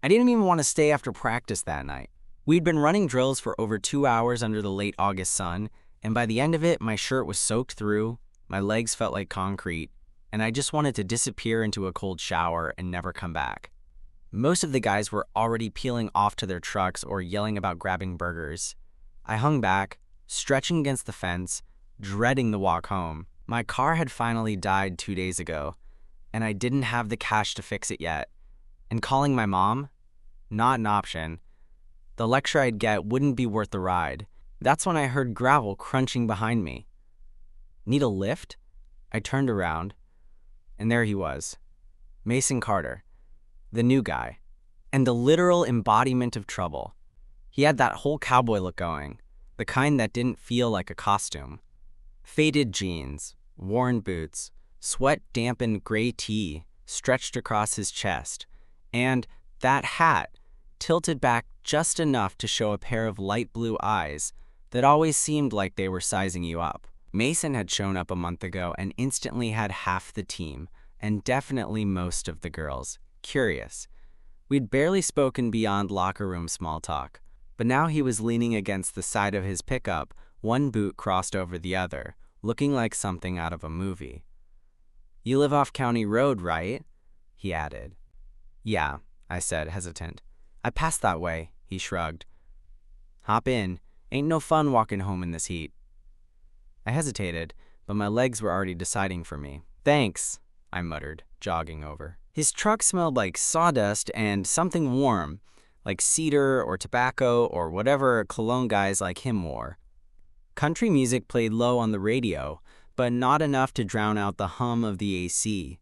I didn't even want to stay after practice that night. We'd been running drills for over 2 hours under the late August sun, and by the end of it, my shirt was soaked through, my legs felt like concrete, and I just wanted to disappear into a cold shower and never come back. Most of the guys were already peeling off to their trucks or yelling about grabbing burgers. I hung back, stretching against the fence, dreading the walk home. My car had finally died 2 days ago, and I didn't have the cash to fix it yet. And calling my mom? Not an option. The lecture I'd get wouldn't be worth the ride. That's when I heard gravel crunching behind me. Need a lift? I turned around, and there he was. Mason Carter, the new guy, and the literal embodiment of trouble. He had that whole cowboy look going, the kind that didn't feel like a costume. Faded jeans, worn boots, sweat-dampened gray tee stretched across his chest, and that hat tilted back just enough to show a pair of light blue eyes that always seemed like they were sizing you up. Mason had shown up a month ago and instantly had half the team, and definitely most of the girls, curious. We'd barely spoken beyond locker room small talk, but now he was leaning against the side of his pickup, one boot crossed over the other, looking like something out of a movie. "You live off County Road, right?" he added. "Yeah," I said, hesitant. "I passed that way," he shrugged. "Hop in. Ain't no fun walking home in this heat." I hesitated, but my legs were already deciding for me. "Thanks," I muttered, jogging over. His truck smelled like sawdust and something warm, like cedar or tobacco or whatever cologne guys like him wore. Country music played low on the radio, but not enough to drown out the hum of the AC.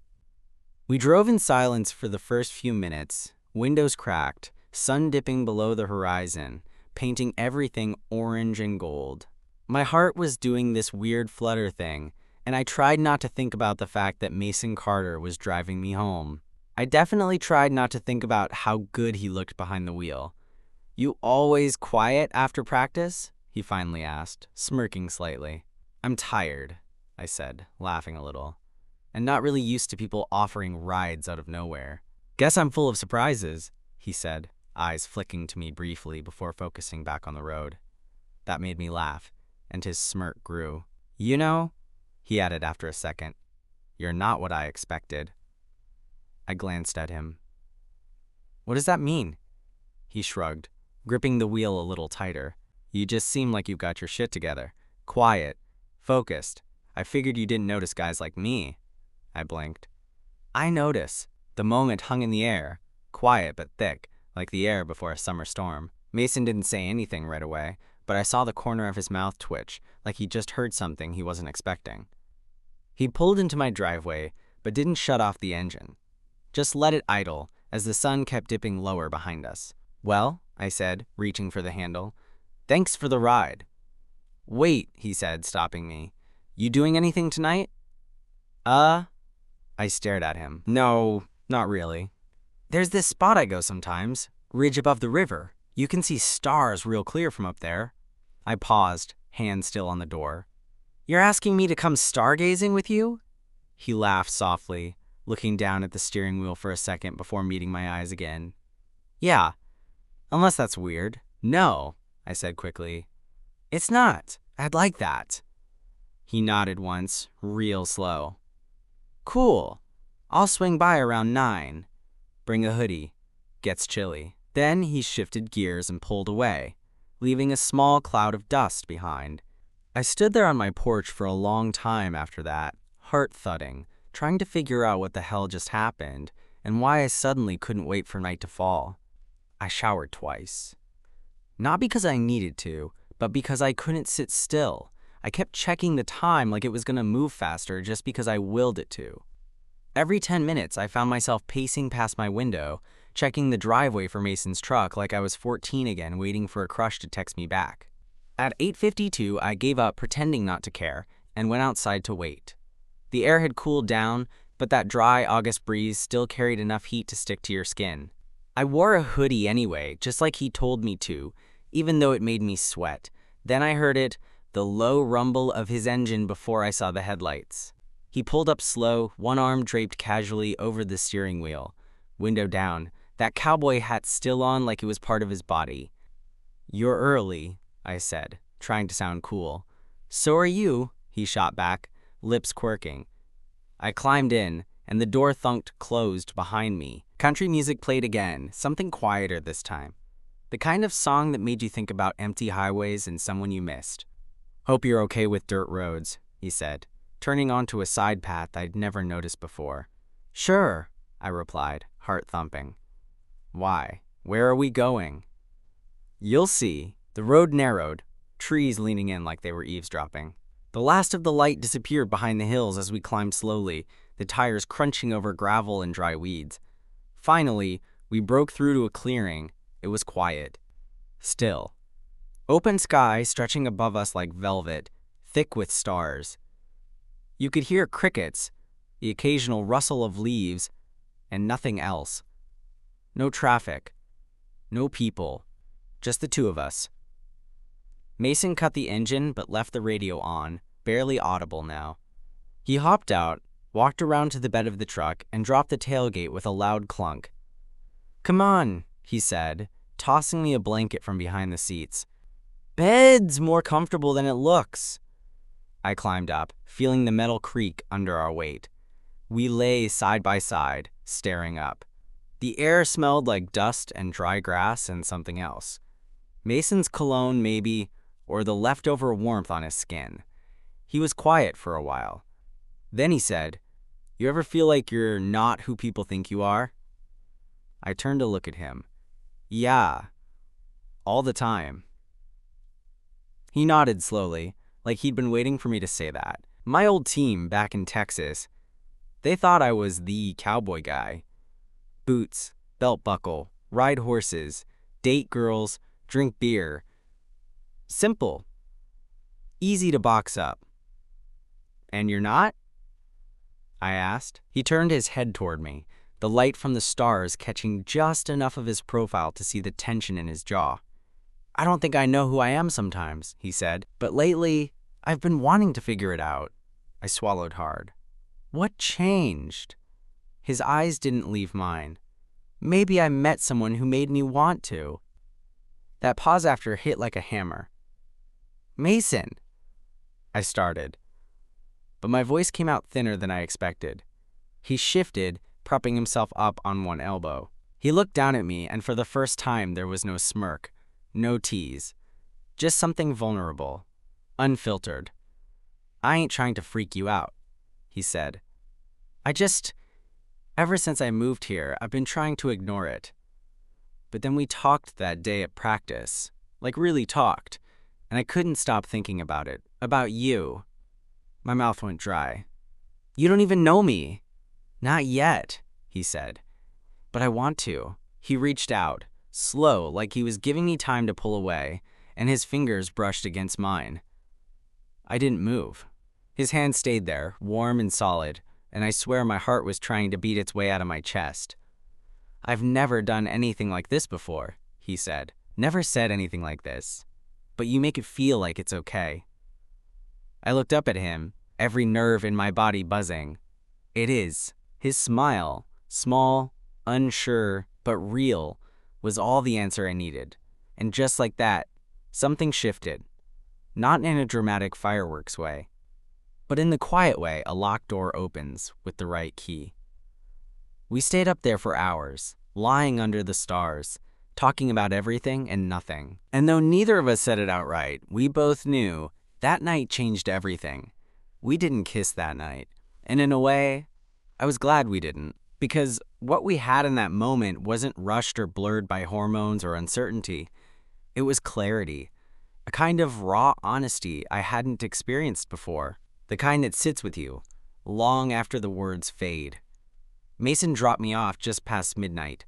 We drove in silence for the first few minutes, windows cracked, sun dipping below the horizon, painting everything orange and gold. My heart was doing this weird flutter thing, and I tried not to think about the fact that Mason Carter was driving me home. I definitely tried not to think about how good he looked behind the wheel. "You always quiet after practice?" he finally asked, smirking slightly. "I'm tired," I said, laughing a little, "and not really used to people offering rides out of nowhere." "Guess I'm full of surprises," he said, eyes flicking to me briefly before focusing back on the road. That made me laugh, and his smirk grew. "You know," he added after a second, "you're not what I expected." I glanced at him. "What does that mean?" He shrugged, gripping the wheel a little tighter. "You just seem like you've got your shit together. Quiet, focused. I figured you didn't notice guys like me." I blinked. "I notice." The moment hung in the air, quiet but thick, like the air before a summer storm. Mason didn't say anything right away, but I saw the corner of his mouth twitch, like he just heard something he wasn't expecting. He pulled into my driveway, but didn't shut off the engine. Just let it idle, as the sun kept dipping lower behind us. "Well," I said, reaching for the handle, "thanks for the ride." "Wait," he said, stopping me. "You doing anything tonight?" I stared at him. "No, not really. There's this spot I go sometimes, ridge above the river. You can see stars real clear from up there." I paused, hand still on the door. "You're asking me to come stargazing with you?" He laughed softly, looking down at the steering wheel for a second before meeting my eyes again. "Yeah, unless that's weird." "No," I said quickly. "It's not. I'd like that." He nodded once, real slow. "Cool. I'll swing by around 9. Bring a hoodie. Gets chilly." Then he shifted gears and pulled away, leaving a small cloud of dust behind. I stood there on my porch for a long time after that, heart thudding, trying to figure out what the hell just happened and why I suddenly couldn't wait for night to fall. I showered twice. Not because I needed to, but because I couldn't sit still. I kept checking the time like it was going to move faster just because I willed it to. Every 10 minutes, I found myself pacing past my window, checking the driveway for Mason's truck like I was 14 again, waiting for a crush to text me back. At 8:52, I gave up pretending not to care and went outside to wait. The air had cooled down, but that dry August breeze still carried enough heat to stick to your skin. I wore a hoodie anyway, just like he told me to, even though it made me sweat. Then I heard it, the low rumble of his engine before I saw the headlights. He pulled up slow, one arm draped casually over the steering wheel, window down, that cowboy hat still on like it was part of his body. "You're early," I said, trying to sound cool. "So are you," he shot back, lips quirking. I climbed in, and the door thunked closed behind me. Country music played again, something quieter this time. The kind of song that made you think about empty highways and someone you missed. "Hope you're okay with dirt roads," he said, turning onto a side path I'd never noticed before. "Sure," I replied, heart thumping. "Why? Where are we going?" "You'll see." The road narrowed, trees leaning in like they were eavesdropping. The last of the light disappeared behind the hills as we climbed slowly, the tires crunching over gravel and dry weeds. Finally, we broke through to a clearing. It was quiet. Still. Open sky stretching above us like velvet, thick with stars. You could hear crickets, the occasional rustle of leaves, and nothing else. No traffic. No people. Just the two of us. Mason cut the engine but left the radio on, barely audible now. He hopped out, walked around to the bed of the truck, and dropped the tailgate with a loud clunk. "Come on," he said, tossing me a blanket from behind the seats. "Bed's more comfortable than it looks." I climbed up, feeling the metal creak under our weight. We lay side by side, staring up. The air smelled like dust and dry grass and something else. Mason's cologne, maybe, or the leftover warmth on his skin. He was quiet for a while. Then he said, "You ever feel like you're not who people think you are?" I turned to look at him. "Yeah, all the time." He nodded slowly, like he'd been waiting for me to say that. My old team back in Texas, they thought I was the cowboy guy. Boots, belt buckle, ride horses, date girls, drink beer. Simple. Easy to box up. "And you're not?" I asked. He turned his head toward me, the light from the stars catching just enough of his profile to see the tension in his jaw. "I don't think I know who I am sometimes," he said, "but lately, I've been wanting to figure it out." I swallowed hard. "What changed?" His eyes didn't leave mine. "Maybe I met someone who made me want to." That pause after hit like a hammer. "Mason," I started, but my voice came out thinner than I expected. He shifted, propping himself up on one elbow. He looked down at me, and for the first time there was no smirk, no tease, just something vulnerable, unfiltered. "I ain't trying to freak you out," he said. Ever since I moved here, I've been trying to ignore it. But then we talked that day at practice, like really talked, and I couldn't stop thinking about it, about you." My mouth went dry. "You don't even know me." "Not yet," he said. "But I want to." He reached out, slow, like he was giving me time to pull away, and his fingers brushed against mine. I didn't move. His hand stayed there, warm and solid, and I swear my heart was trying to beat its way out of my chest. "I've never done anything like this before," he said. "Never said anything like this. But you make it feel like it's okay." I looked up at him, every nerve in my body buzzing. It is. His smile, small, unsure, but real, was all the answer I needed. And just like that, something shifted. Not in a dramatic fireworks way, but in the quiet way a locked door opens with the right key. We stayed up there for hours, lying under the stars, talking about everything and nothing. And though neither of us said it outright, we both knew that night changed everything. We didn't kiss that night. And in a way, I was glad we didn't. Because what we had in that moment wasn't rushed or blurred by hormones or uncertainty. It was clarity. A kind of raw honesty I hadn't experienced before. The kind that sits with you, long after the words fade. Mason dropped me off just past midnight.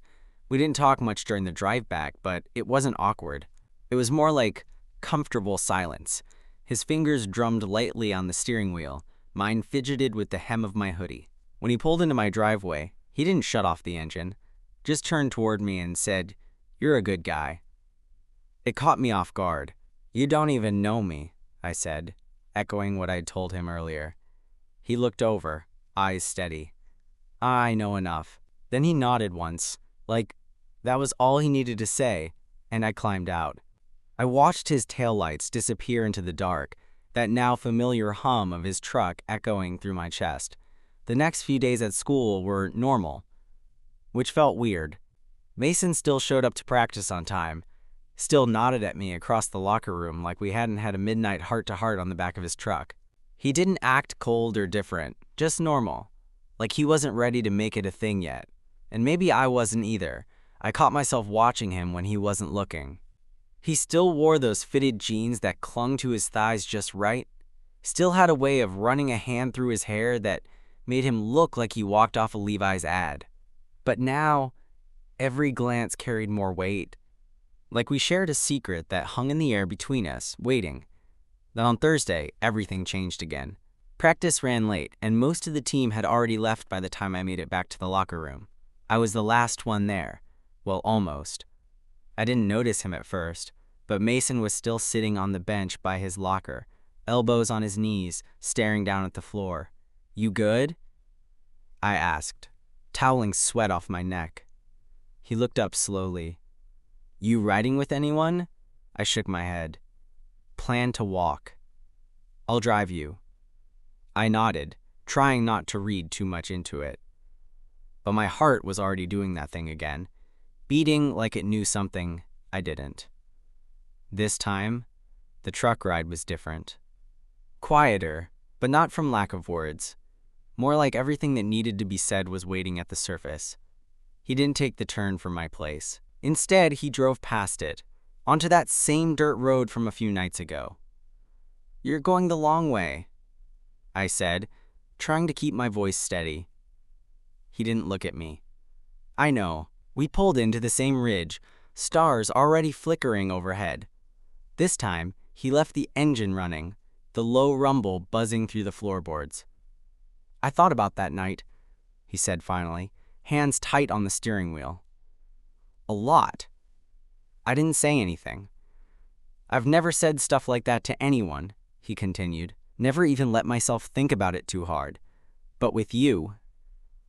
We didn't talk much during the drive back, but it wasn't awkward. It was more like comfortable silence. His fingers drummed lightly on the steering wheel. Mine fidgeted with the hem of my hoodie. When he pulled into my driveway, he didn't shut off the engine, just turned toward me and said, "You're a good guy." It caught me off guard. "You don't even know me," I said, echoing what I'd told him earlier. He looked over, eyes steady. "I know enough." Then he nodded once, like That was all he needed to say, and I climbed out. I watched his taillights disappear into the dark, that now familiar hum of his truck echoing through my chest. The next few days at school were normal, which felt weird. Mason still showed up to practice on time, still nodded at me across the locker room like we hadn't had a midnight heart-to-heart on the back of his truck. He didn't act cold or different, just normal, like he wasn't ready to make it a thing yet. And maybe I wasn't either. I caught myself watching him when he wasn't looking. He still wore those fitted jeans that clung to his thighs just right, still had a way of running a hand through his hair that made him look like he walked off a Levi's ad. But now, every glance carried more weight, like we shared a secret that hung in the air between us, waiting. Then on Thursday, everything changed again. Practice ran late, and most of the team had already left by the time I made it back to the locker room. I was the last one there. Well, almost. I didn't notice him at first, but Mason was still sitting on the bench by his locker, elbows on his knees, staring down at the floor. "You good?" I asked, toweling sweat off my neck. He looked up slowly. "You riding with anyone?" I shook my head. "Plan to walk. I'll drive you." I nodded, trying not to read too much into it. But my heart was already doing that thing again, beating like it knew something I didn't. This time, the truck ride was different. Quieter, but not from lack of words. More like everything that needed to be said was waiting at the surface. He didn't take the turn from my place. Instead, he drove past it, onto that same dirt road from a few nights ago. "You're going the long way," I said, trying to keep my voice steady. He didn't look at me. I know. We pulled into the same ridge, stars already flickering overhead. This time, he left the engine running, the low rumble buzzing through the floorboards. "I thought about that night," he said finally, hands tight on the steering wheel. "A lot." I didn't say anything. "I've never said stuff like that to anyone," he continued. "Never even let myself think about it too hard. But with you..."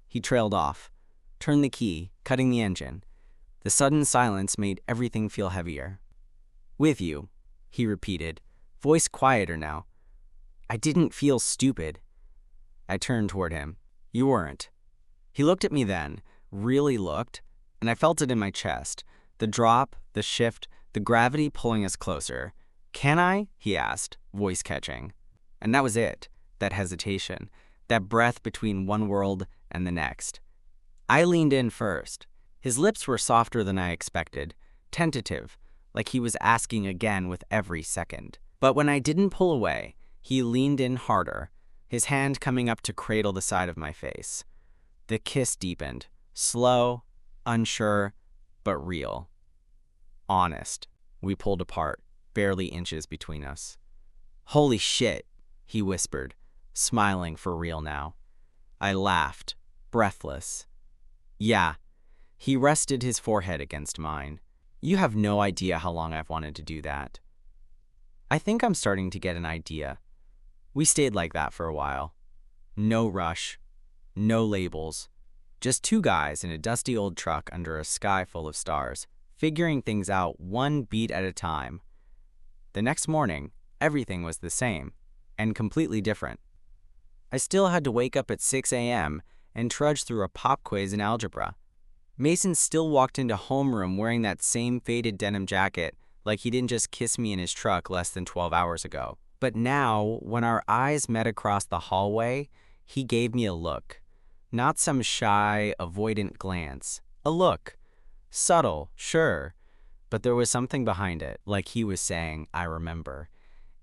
He trailed off, turned the key, cutting the engine. The sudden silence made everything feel heavier. "With you," he repeated, voice quieter now. I didn't feel stupid. I turned toward him. "You weren't." He looked at me then, really looked, and I felt it in my chest. The drop, the shift, the gravity pulling us closer. "Can I?" he asked, voice catching. And that was it, that hesitation, that breath between one world and the next. I leaned in first. His lips were softer than I expected, tentative, like he was asking again with every second. But when I didn't pull away, he leaned in harder, his hand coming up to cradle the side of my face. The kiss deepened, slow, unsure, but real. Honest. We pulled apart, barely inches between us. "Holy shit," he whispered, smiling for real now. I laughed, breathless. "Yeah." He rested his forehead against mine. "You have no idea how long I've wanted to do that." I think I'm starting to get an idea. We stayed like that for a while. No rush, no labels, just two guys in a dusty old truck under a sky full of stars, figuring things out one beat at a time. The next morning, everything was the same, and completely different. I still had to wake up at 6 a.m. and trudge through a pop quiz in algebra. Mason still walked into homeroom wearing that same faded denim jacket, like he didn't just kiss me in his truck less than 12 hours ago. But now, when our eyes met across the hallway, he gave me a look. Not some shy, avoidant glance. A look. Subtle, sure, but there was something behind it, like he was saying, "I remember."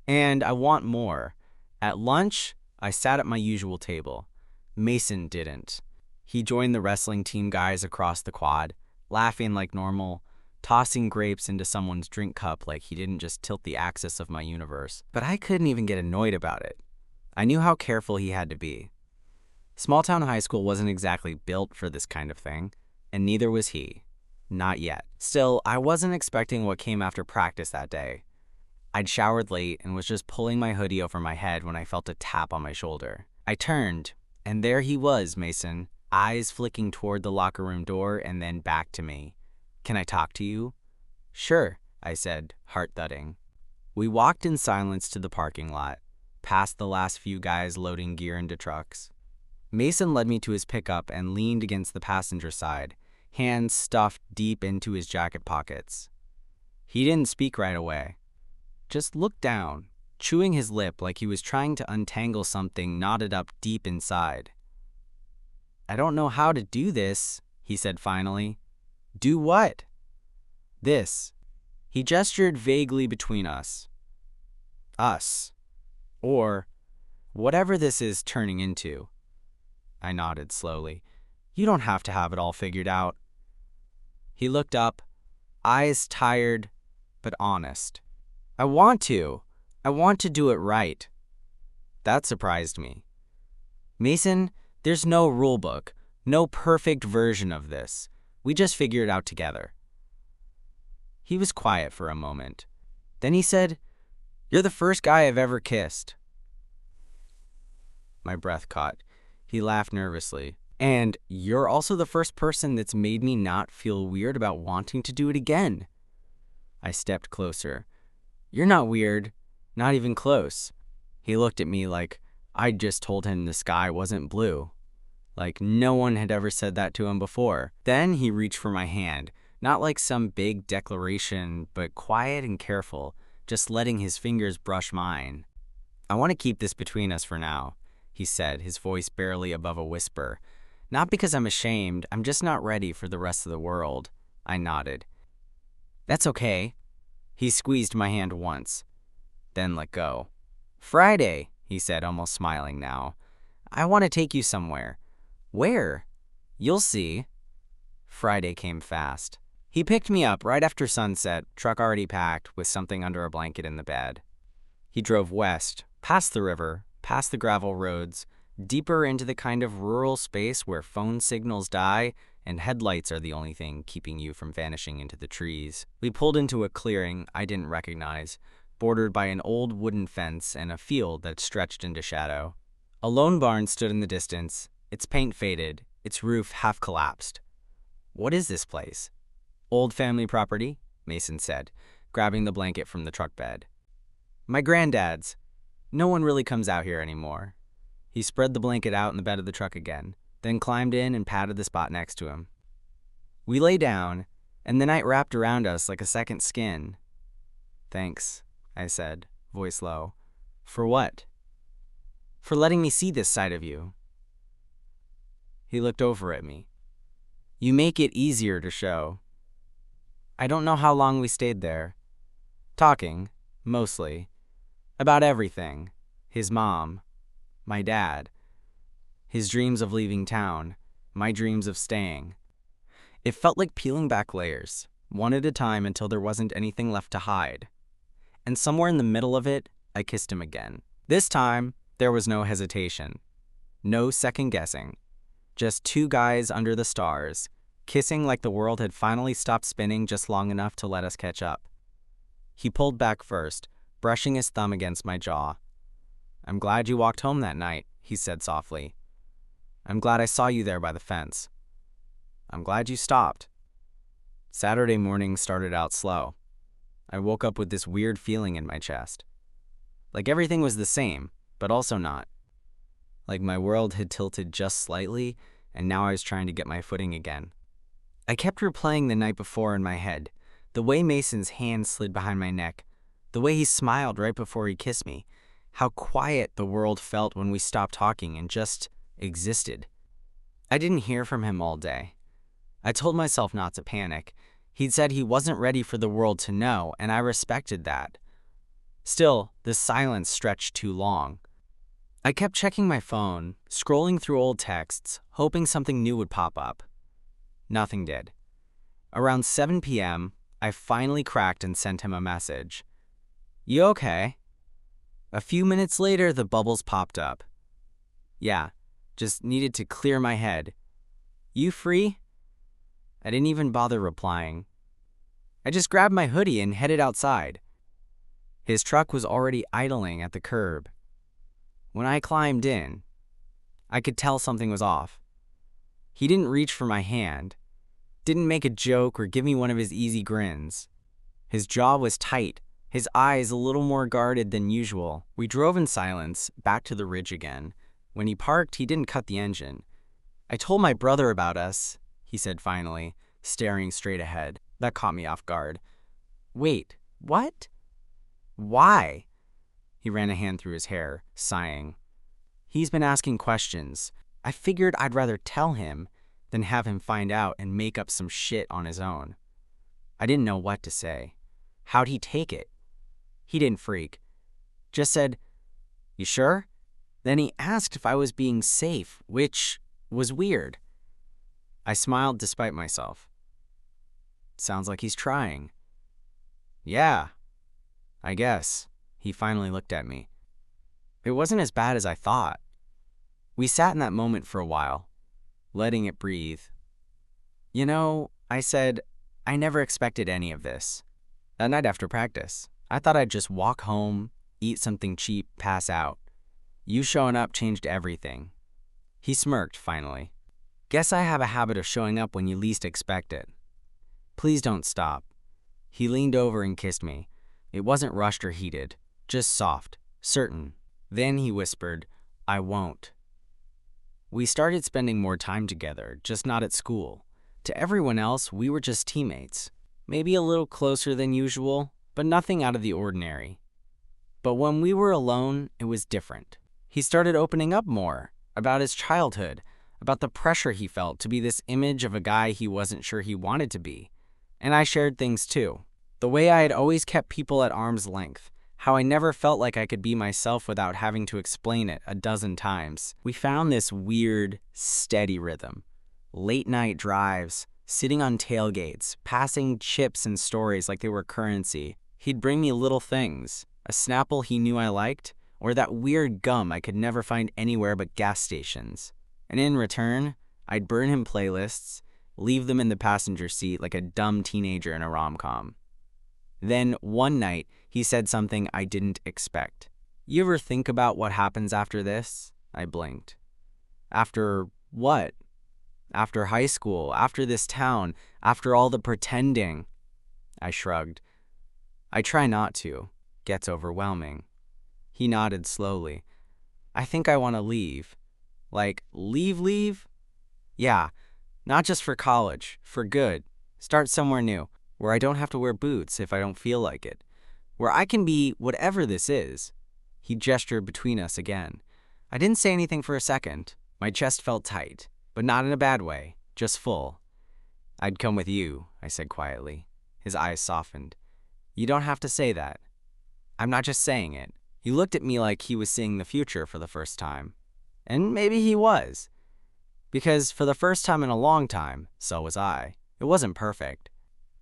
And I want more. At lunch, I sat at my usual table. Mason didn't. He joined the wrestling team guys across the quad, laughing like normal, tossing grapes into someone's drink cup like he didn't just tilt the axis of my universe. But I couldn't even get annoyed about it. I knew how careful he had to be. Small-town high school wasn't exactly built for this kind of thing, and neither was he. Not yet. Still, I wasn't expecting what came after practice that day. I'd showered late and was just pulling my hoodie over my head when I felt a tap on my shoulder. I turned, and there he was, Mason, eyes flicking toward the locker room door and then back to me. Can I talk to you? Sure, I said, heart thudding. We walked in silence to the parking lot, past the last few guys loading gear into trucks. Mason led me to his pickup and leaned against the passenger side, hands stuffed deep into his jacket pockets. He didn't speak right away. Just looked down, chewing his lip like he was trying to untangle something knotted up deep inside. I don't know how to do this, he said finally. Do what? This. He gestured vaguely between us. Us. Or whatever this is turning into. I nodded slowly. You don't have to have it all figured out. He looked up, eyes tired but honest. I want to. I want to do it right. That surprised me. Mason, there's no rule book, no perfect version of this. We just figure it out together. He was quiet for a moment. Then he said, You're the first guy I've ever kissed. My breath caught. He laughed nervously. And you're also the first person that's made me not feel weird about wanting to do it again. I stepped closer. You're not weird, not even close. He looked at me like I'd just told him the sky wasn't blue. Like no one had ever said that to him before. Then he reached for my hand, not like some big declaration, but quiet and careful, just letting his fingers brush mine. I want to keep this between us for now, he said, his voice barely above a whisper. Not because I'm ashamed, I'm just not ready for the rest of the world. I nodded. That's okay. He squeezed my hand once, then let go. Friday, he said, almost smiling now. I want to take you somewhere. Where? You'll see. Friday came fast. He picked me up right after sunset, truck already packed, with something under a blanket in the bed. He drove west, past the river, past the gravel roads, deeper into the kind of rural space where phone signals die and headlights are the only thing keeping you from vanishing into the trees. We pulled into a clearing I didn't recognize, bordered by an old wooden fence and a field that stretched into shadow. A lone barn stood in the distance, its paint faded, its roof half collapsed. What is this place? Old family property, Mason said, grabbing the blanket from the truck bed. My granddad's. No one really comes out here anymore. He spread the blanket out in the bed of the truck again, then climbed in and patted the spot next to him. We lay down, and the night wrapped around us like a second skin. Thanks, I said, voice low. For what? For letting me see this side of you. He looked over at me. You make it easier to show. I don't know how long we stayed there. Talking, mostly, about everything. His mom, my dad, his dreams of leaving town, my dreams of staying. It felt like peeling back layers, one at a time until there wasn't anything left to hide. And somewhere in the middle of it, I kissed him again. This time, there was no hesitation. No second guessing. Just two guys under the stars, kissing like the world had finally stopped spinning just long enough to let us catch up. He pulled back first, brushing his thumb against my jaw. I'm glad you walked home that night, he said softly. I'm glad I saw you there by the fence. I'm glad you stopped. Saturday morning started out slow. I woke up with this weird feeling in my chest. Like everything was the same, but also not. Like my world had tilted just slightly, and now I was trying to get my footing again. I kept replaying the night before in my head, the way Mason's hand slid behind my neck, the way he smiled right before he kissed me, how quiet the world felt when we stopped talking and just existed. I didn't hear from him all day. I told myself not to panic. He'd said he wasn't ready for the world to know, and I respected that. Still, the silence stretched too long. I kept checking my phone, scrolling through old texts, hoping something new would pop up. Nothing did. Around 7 p.m., I finally cracked and sent him a message. You okay? A few minutes later, the bubbles popped up. Yeah, just needed to clear my head. You free? I didn't even bother replying. I just grabbed my hoodie and headed outside. His truck was already idling at the curb. When I climbed in, I could tell something was off. He didn't reach for my hand. Didn't make a joke or give me one of his easy grins. His jaw was tight, his eyes a little more guarded than usual. We drove in silence, back to the ridge again. When he parked, he didn't cut the engine. "I told my brother about us," he said finally, staring straight ahead. That caught me off guard. "Wait, what? Why?" He ran a hand through his hair, sighing. "He's been asking questions. I figured I'd rather tell him than have him find out and make up some shit on his own." I didn't know what to say. How'd he take it? He didn't freak. Just said, "You sure?" Then he asked if I was being safe, which was weird. I smiled despite myself. "Sounds like he's trying." "Yeah, I guess." He finally looked at me. It wasn't as bad as I thought. We sat in that moment for a while, letting it breathe. "You know," I said, "I never expected any of this." That night after practice, I thought I'd just walk home, eat something cheap, pass out. You showing up changed everything. He smirked finally. "Guess I have a habit of showing up when you least expect it. Please don't stop." He leaned over and kissed me. It wasn't rushed or heated, just soft, certain. Then he whispered, "I won't." We started spending more time together, just not at school. To everyone else, we were just teammates. Maybe a little closer than usual, but nothing out of the ordinary. But when we were alone, it was different. He started opening up more, about his childhood, about the pressure he felt to be this image of a guy he wasn't sure he wanted to be. And I shared things too. The way I had always kept people at arm's length, how I never felt like I could be myself without having to explain it a dozen times. We found this weird, steady rhythm. Late night drives, sitting on tailgates, passing chips and stories like they were currency. He'd bring me little things, a Snapple he knew I liked, or that weird gum I could never find anywhere but gas stations. And in return, I'd burn him playlists, leave them in the passenger seat like a dumb teenager in a rom-com. Then one night, he said something I didn't expect. "You ever think about what happens after this?" I blinked. "After what?" "After high school, after this town, after all the pretending." I shrugged. "I try not to. Gets overwhelming." He nodded slowly. "I think I want to leave." "Like, leave? "Yeah, not just for college, for good. Start somewhere new, where I don't have to wear boots if I don't feel like it. Where I can be whatever this is." He gestured between us again. I didn't say anything for a second. My chest felt tight, but not in a bad way, just full. "I'd come with you," I said quietly. His eyes softened. "You don't have to say that." "I'm not just saying it." He looked at me like he was seeing the future for the first time. And maybe he was. Because for the first time in a long time, so was I. It wasn't perfect.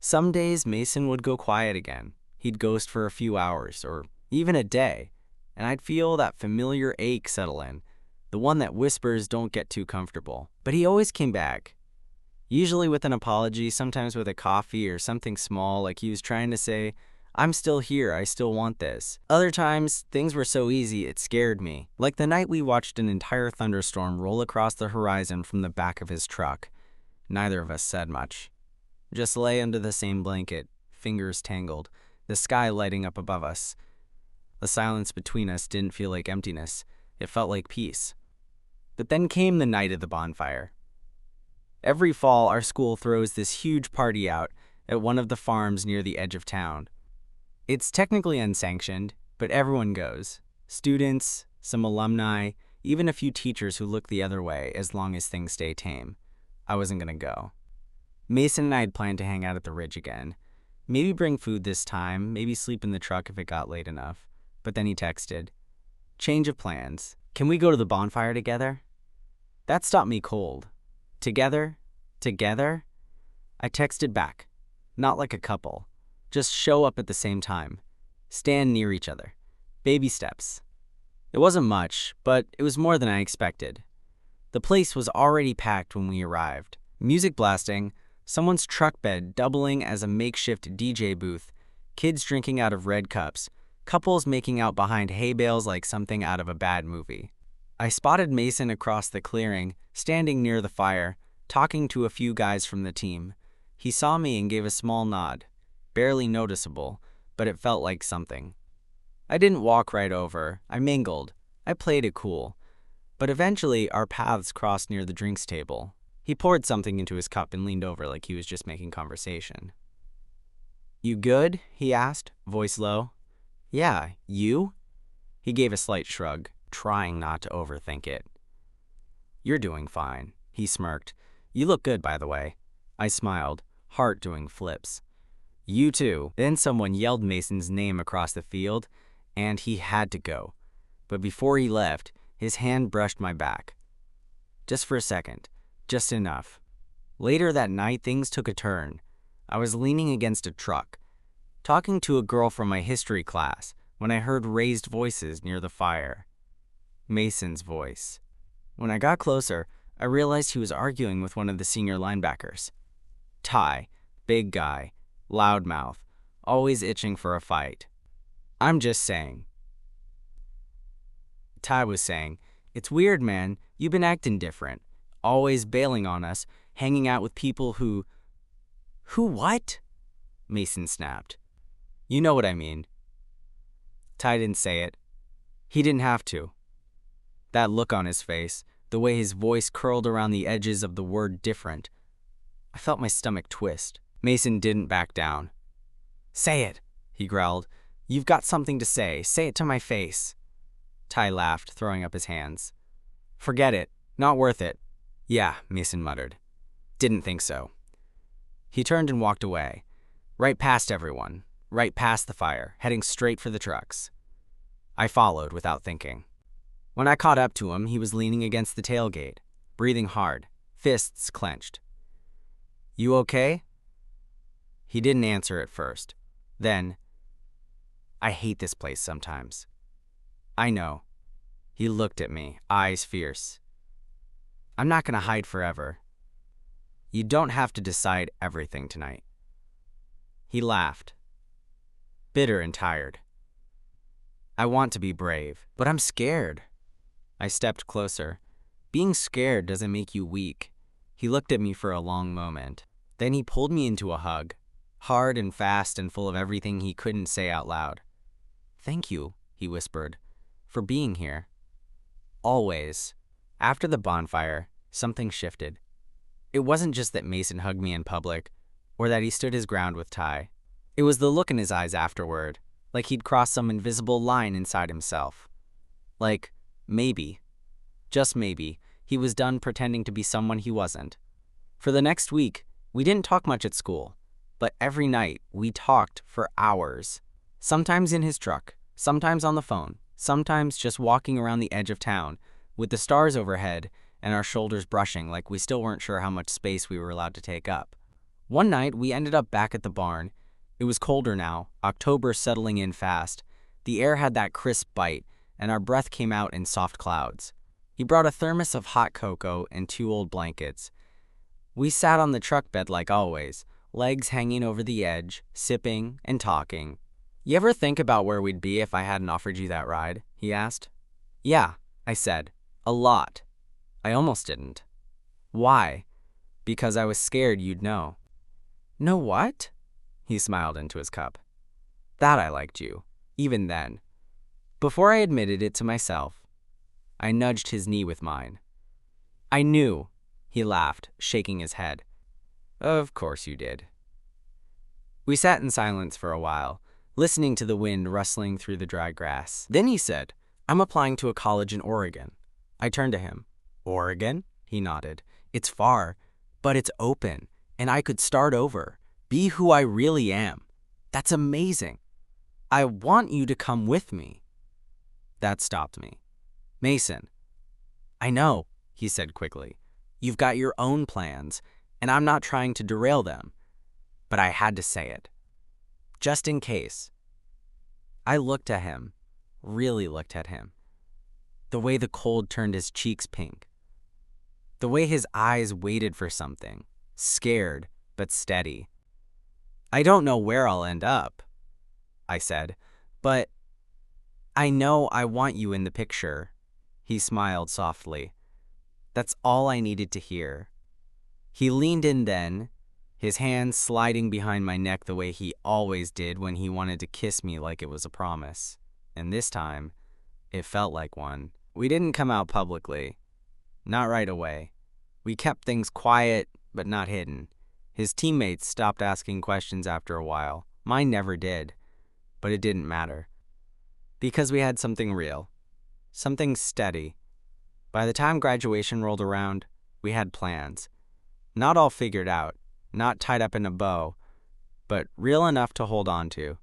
Some days Mason would go quiet again. He'd ghost for a few hours, or even a day, and I'd feel that familiar ache settle in, the one that whispers don't get too comfortable. But he always came back. Usually with an apology, sometimes with a coffee or something small like he was trying to say, "I'm still here, I still want this." Other times, things were so easy it scared me. Like the night we watched an entire thunderstorm roll across the horizon from the back of his truck. Neither of us said much. Just lay under the same blanket, fingers tangled, the sky lighting up above us. The silence between us didn't feel like emptiness. It felt like peace. But then came the night of the bonfire. Every fall, our school throws this huge party out at one of the farms near the edge of town. It's technically unsanctioned, but everyone goes. Students, some alumni, even a few teachers who look the other way as long as things stay tame. I wasn't gonna go. Mason and I had planned to hang out at the ridge again. Maybe bring food this time, maybe sleep in the truck if it got late enough. But then he texted, "Change of plans. Can we go to the bonfire together?" That stopped me cold. Together? Together? I texted back. Not like a couple. Just show up at the same time. Stand near each other. Baby steps. It wasn't much, but it was more than I expected. The place was already packed when we arrived. Music blasting, someone's truck bed doubling as a makeshift DJ booth, kids drinking out of red cups, couples making out behind hay bales like something out of a bad movie. I spotted Mason across the clearing, standing near the fire, talking to a few guys from the team. He saw me and gave a small nod, barely noticeable, but it felt like something. I didn't walk right over. I mingled. I played it cool. But eventually, our paths crossed near the drinks table. He poured something into his cup and leaned over like he was just making conversation. "You good?" he asked, voice low. "Yeah, you?" He gave a slight shrug, trying not to overthink it. "You're doing fine," he smirked. "You look good, by the way." I smiled, heart doing flips. "You too." Then someone yelled Mason's name across the field, and he had to go. But before he left, his hand brushed my back. Just for a second, just enough. Later that night, things took a turn. I was leaning against a truck, talking to a girl from my history class, when I heard raised voices near the fire. Mason's voice. When I got closer, I realized he was arguing with one of the senior linebackers. Ty, big guy, loudmouth, always itching for a fight. "I'm just saying." Ty was saying, "It's weird, man. You've been acting different. Always bailing on us, hanging out with people who—" "Who what?" Mason snapped. "You know what I mean." Ty didn't say it. He didn't have to. That look on his face, the way his voice curled around the edges of the word different. I felt my stomach twist. Mason didn't back down. "Say it," he growled. "You've got something to say. Say it to my face." Ty laughed, throwing up his hands. "Forget it. Not worth it." "Yeah," Mason muttered. "Didn't think so." He turned and walked away, right past everyone, right past the fire, heading straight for the trucks. I followed without thinking. When I caught up to him, he was leaning against the tailgate, breathing hard, fists clenched. "You okay?" He didn't answer at first. Then, "I hate this place sometimes." "I know." He looked at me, eyes fierce. "I'm not going to hide forever. You don't have to decide everything tonight." He laughed, bitter and tired. "I want to be brave, but I'm scared." I stepped closer. "Being scared doesn't make you weak." He looked at me for a long moment. Then he pulled me into a hug, hard and fast and full of everything he couldn't say out loud. "Thank you," he whispered, "for being here. Always." After the bonfire, something shifted. It wasn't just that Mason hugged me in public, or that he stood his ground with Ty. It was the look in his eyes afterward, like he'd crossed some invisible line inside himself. Like, maybe, just maybe, he was done pretending to be someone he wasn't. For the next week, we didn't talk much at school, but every night we talked for hours. Sometimes in his truck, sometimes on the phone, sometimes just walking around the edge of town, with the stars overhead and our shoulders brushing like we still weren't sure how much space we were allowed to take up. One night, we ended up back at the barn. It was colder now, October settling in fast. The air had that crisp bite, and our breath came out in soft clouds. He brought a thermos of hot cocoa and 2 old blankets. We sat on the truck bed like always, legs hanging over the edge, sipping and talking. "You ever think about where we'd be if I hadn't offered you that ride?" he asked. "Yeah," I said. "A lot." I almost didn't. "Why?" "Because I was scared you'd know." "Know what?" He smiled into his cup. "That I liked you, even then." Before I admitted it to myself, I nudged his knee with mine. "I knew," he laughed, shaking his head. "Of course you did." We sat in silence for a while, listening to the wind rustling through the dry grass. Then he said, "I'm applying to a college in Oregon." I turned to him. "Oregon?" He nodded. "It's far, but it's open, and I could start over, be who I really am. That's amazing. I want you to come with me." That stopped me. "Mason." "I know," he said quickly. "You've got your own plans, and I'm not trying to derail them. But I had to say it. Just in case." I looked at him, really looked at him. The way the cold turned his cheeks pink. The way his eyes waited for something, scared but steady. "I don't know where I'll end up," I said, "but I know I want you in the picture." He smiled softly. That's all I needed to hear. He leaned in then, his hands sliding behind my neck the way he always did when he wanted to kiss me like it was a promise. And this time, it felt like one. We didn't come out publicly. Not right away. We kept things quiet, but not hidden. His teammates stopped asking questions after a while. Mine never did. But it didn't matter. Because we had something real. Something steady. By the time graduation rolled around, we had plans. Not all figured out, not tied up in a bow, but real enough to hold on to.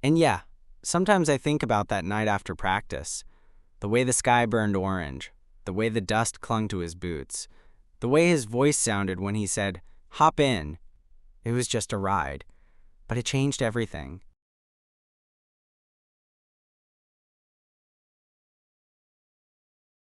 And yeah, sometimes I think about that night after practice. The way the sky burned orange, the way the dust clung to his boots, the way his voice sounded when he said, "Hop in." It was just a ride, but it changed everything.